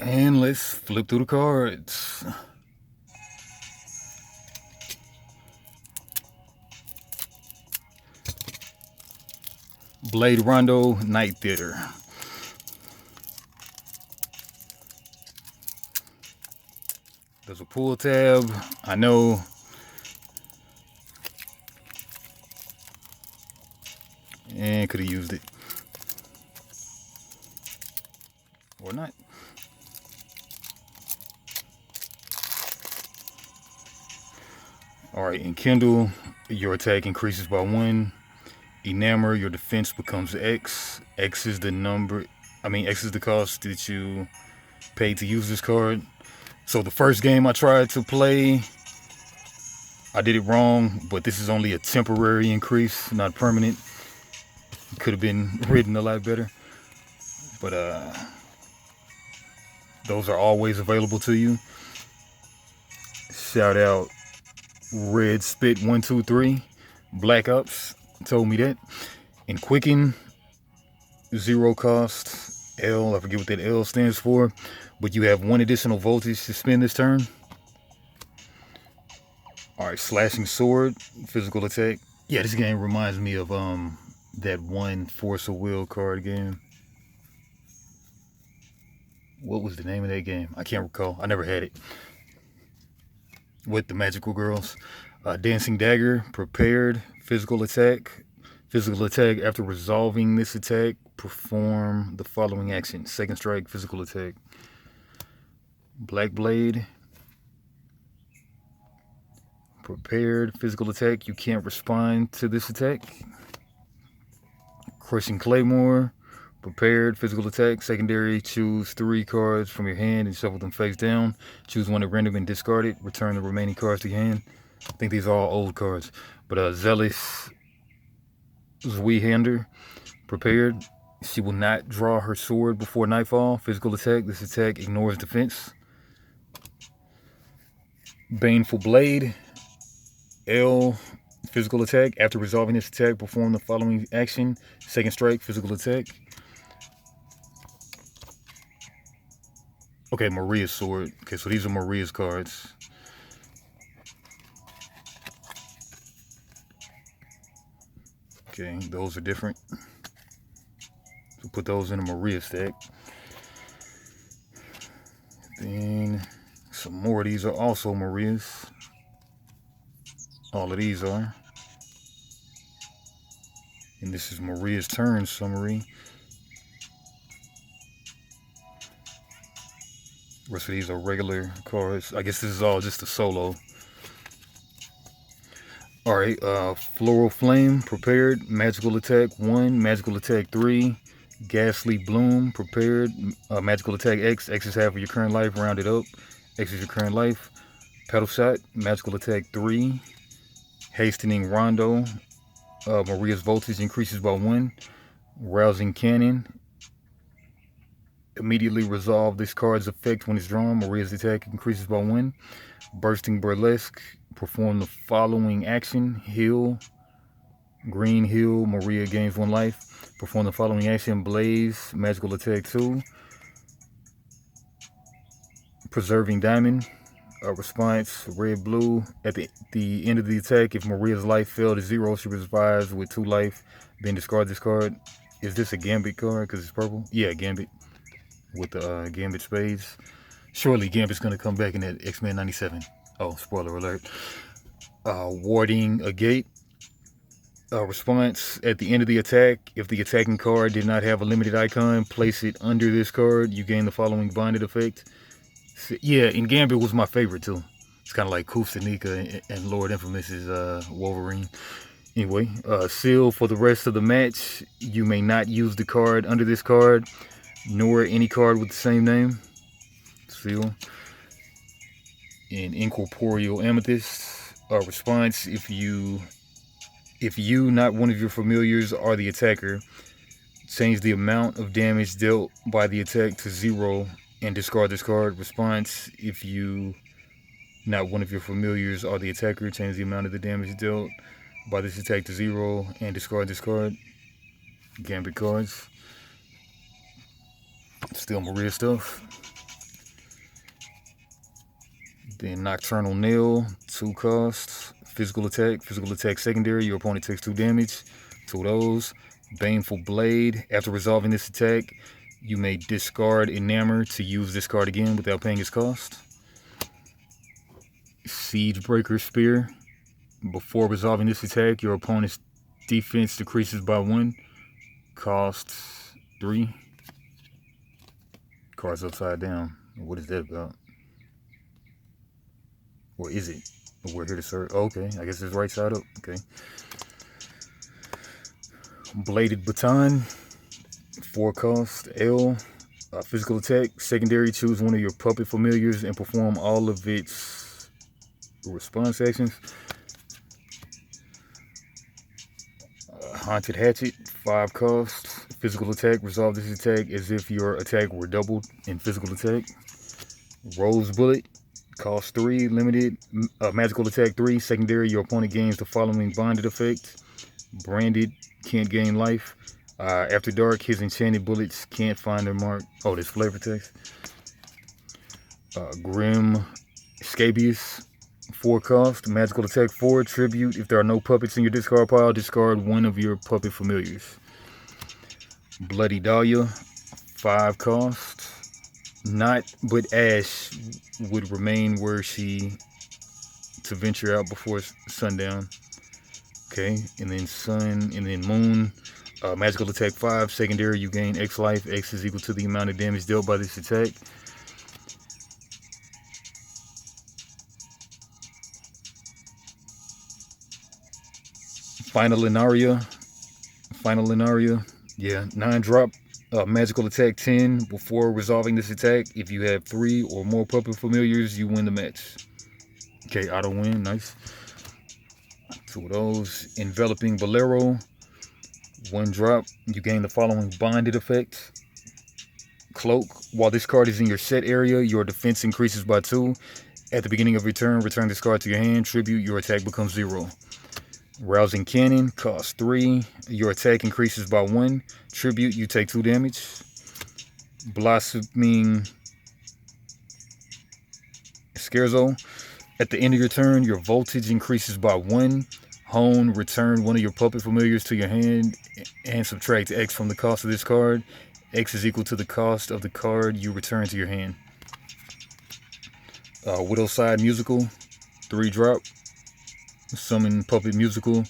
And let's flip through the cards. Blade Rondo, Night Theater. There's a pull tab. I know. And could have used it. Or not. Alright, in Kindle, your attack increases by 1. Enamor, your defense becomes X. X is the cost that you paid to use this card. So the first game I tried to play, I did it wrong, but this is only a temporary increase, not permanent. Could have been written a lot better. But those are always available to you. Shout out Red Spit 123, Black Ops told me that. And Quicken, 0 cost, L, I forget what that L stands for, but you have 1 additional voltage to spend this turn. Alright, Slashing Sword, physical attack. Yeah, this game reminds me of that one Force of Will card game. What was the name of that game? I can't recall. I never had it. With the magical girls. Dancing Dagger, prepared, physical attack. Physical attack, after resolving this attack, perform the following action. Second strike, physical attack. Black Blade, prepared, physical attack. You can't respond to this attack. Crushing Claymore, prepared, physical attack. Secondary, choose 3 cards from your hand and shuffle them face down. Choose 1 at random and discard it. Return the remaining cards to your hand. I think these are all old cards. But Zealous Zweehander, prepared. She will not draw her sword before nightfall. Physical attack. This attack ignores defense. Baneful Blade, L, physical attack. After resolving this attack, perform the following action. Second strike, physical attack. Okay, Maria's sword. Okay, so these are Maria's cards. Okay, those are different. So put those in a Maria stack. Then some more of these are also Maria's. All of these are. And this is Maria's turn summary. The rest of these are regular cards. I guess this is all just a solo. Alright, Floral Flame, prepared, magical attack 1, magical attack 3, Ghastly Bloom, prepared, magical attack X, X is half of your current life, rounded up, X is your current life. Pedal Shot, magical attack 3, Hastening Rondo, Maria's voltage increases by 1, Rousing Cannon, immediately resolve this card's effect when it's drawn, Maria's attack increases by 1, Bursting Burlesque, perform the following action. Heal, green heal, Maria gains 1 life. Perform the following action. Blaze, magical attack 2. Preserving Diamond, response, red, blue. At the end of the attack, if Maria's life fell to 0, she revives with 2 life. Then discard this card. Is this a Gambit card because it's purple? Yeah, Gambit with the Gambit spades. Surely Gambit's going to come back in that X-Men 97. Oh, spoiler alert. Warding a Gate. Response, at the end of the attack, if the attacking card did not have a limited icon, place it under this card. You gain the following bonded effect. So, yeah, and Gambit was my favorite too. It's kind of like Kufsanika and Lord Infamous's Wolverine. Anyway, seal for the rest of the match. You may not use the card under this card, nor any card with the same name. Seal. In Incorporeal Amethyst, response, if you, not one of your familiars, are the attacker, change the amount of damage dealt by the attack to 0 and discard this card. Response, if you, not one of your familiars, are the attacker, change the amount of the damage dealt by this attack to 0 and discard this card. Gambit cards. Still Maria stuff. Then Nocturnal Nail, 2 costs. Physical attack secondary, your opponent takes 2 damage. 2 of those. Baneful Blade, after resolving this attack, you may discard Enamor to use this card again without paying its cost. Siegebreaker Spear, before resolving this attack, your opponent's defense decreases by 1. Costs 3. Card's upside down. What is that about? Or is it? We're here to serve. Oh, okay, I guess it's right side up. Okay. Bladed Baton, 4 cost. L. Physical attack. Secondary, choose one of your puppet familiars and perform all of its response actions. Haunted Hatchet, 5 cost. Physical attack, resolve this attack as if your attack were doubled in physical attack. Rose Bullet, cost 3, limited. Magical attack 3, secondary, your opponent gains the following bonded effect. Branded, can't gain life. After dark, his enchanted bullets can't find their mark. Oh, there's flavor text. Grim Scabious, 4 cost. Magical attack 4, tribute. If there are no puppets in your discard pile, discard one of your puppet familiars. Bloody Dahlia, 5 cost. Not but Ash would remain were she to venture out before sundown. Okay, and then Sun, and then Moon. Magical attack 5, secondary, you gain X life. X is equal to the amount of damage dealt by this attack. Final Inaria, yeah, 9 drop. Magical attack 10. Before resolving this attack, if you have 3 or more puppet familiars, you win the match. Okay, auto win, nice. 2 of those. Enveloping Bolero, 1 drop. You gain the following bonded effect. Cloak, while this card is in your set area, your defense increases by 2. At the beginning of your turn, return this card to your hand. Tribute, your attack becomes 0. Rousing Cannon, costs 3. Your attack increases by 1. Tribute, you take 2 damage. Blossoming Scherzo, at the end of your turn, your voltage increases by 1. Hone, return one of your puppet familiars to your hand and subtract X from the cost of this card. X is equal to the cost of the card you return to your hand. Widowside Musical, 3 drop. Summon Puppet Musical.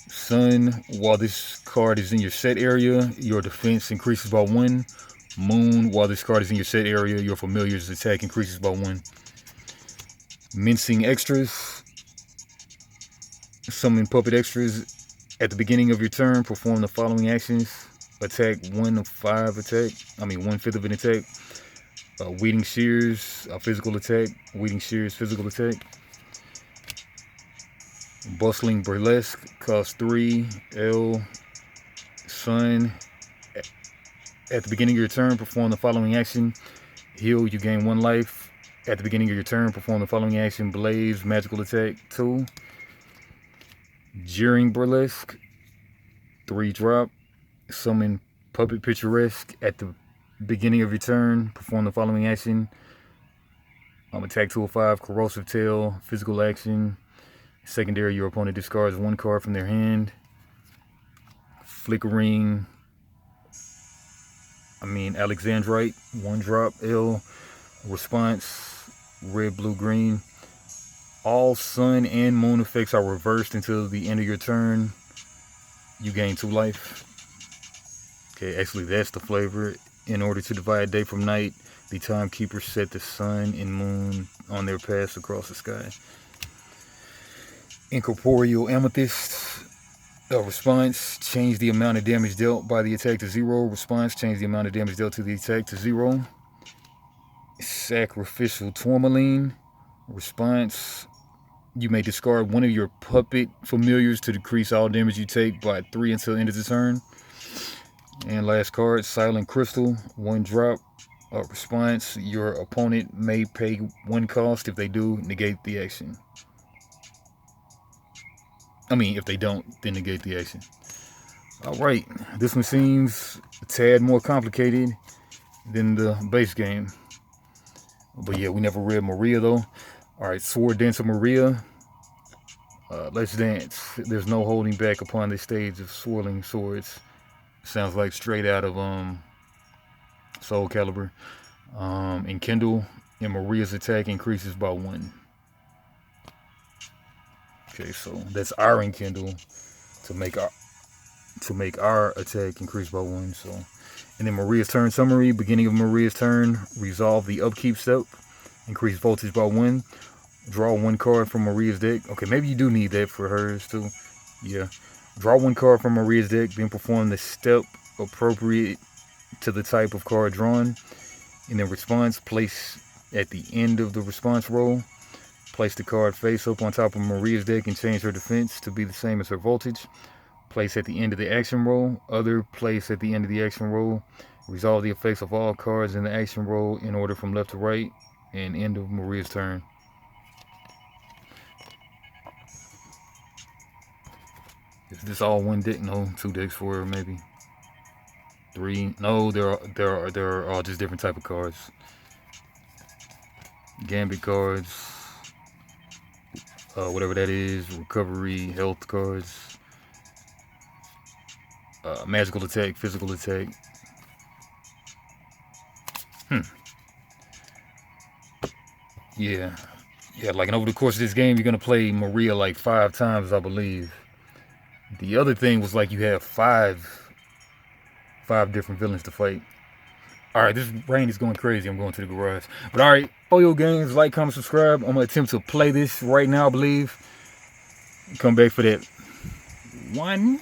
Sun, while this card is in your set area, your defense increases by 1. Moon, while this card is in your set area, your familiar's attack increases by 1. Mincing Extras. Summon Puppet Extras. At the beginning of your turn, perform the following actions. Attack 1/5 of an attack. Weeding Shears, physical attack. Weeding Shears, physical attack. Bustling Burlesque, cost 3. L. Sun, at the beginning of your turn, perform the following action. Heal, you gain 1 life. At the beginning of your turn, perform the following action. Blaze, magical attack 2. Jeering Burlesque, 3 drop. Summon Puppet Picturesque. At the beginning of your turn, perform the following action. Attack 2/5, Corrosive Tail, physical action. Secondary, your opponent discards 1 card from their hand. Flickering, Alexandrite, 1 drop. L. Response, red, blue, green. All sun and moon effects are reversed until the end of your turn. You gain 2 life. Okay, actually that's the flavor. In order to divide day from night, the timekeeper set the sun and moon on their paths across the sky. Incorporeal Amethyst. Response, change the amount of damage dealt by the attack to 0. Response, change the amount of damage dealt to the attack to 0. Sacrificial Tourmaline. Response, you may discard one of your puppet familiars to decrease all damage you take by 3 until the end of the turn. And last card, Silent Crystal, 1 drop. Response, your opponent may pay 1 cost. If they do, negate the action. If they don't, then negate the action. Alright, this one seems a tad more complicated than the base game. But yeah, we never read Maria though. Alright, Sword Dancer Maria. Let's dance. There's no holding back upon this stage of swirling swords. Sounds like straight out of Soul Calibur. And Kindle and Maria's attack increases by 1. Okay, so that's our Enkindle to make our attack increase by 1. So, and then Maria's turn summary. Beginning of Maria's turn, resolve the upkeep step, increase voltage by 1. Draw 1 card from Maria's deck. Okay, maybe you do need that for hers too. Yeah. Draw 1 card from Maria's deck, then perform the step appropriate to the type of card drawn. And then response, place at the end of the response roll. Place the card face up on top of Maria's deck and change her defense to be the same as her voltage. Place at the end of the action roll. Other place at the end of the action roll. Resolve the effects of all cards in the action roll in order from left to right. And end of Maria's turn. Is this all one deck? No, 2 decks for her, maybe 3. No, there are all just different type of cards. Gambit cards, whatever that is, recovery, health cards, magical attack, physical attack. Yeah, like, and over the course of this game, you're gonna play Maria like 5 times, I believe. The other thing was like you have five different villains to fight. Alright, this rain is going crazy. I'm going to the garage. But alright, Oyo Games, like, comment, subscribe. I'm going to attempt to play this right now, I believe. Come back for that 1.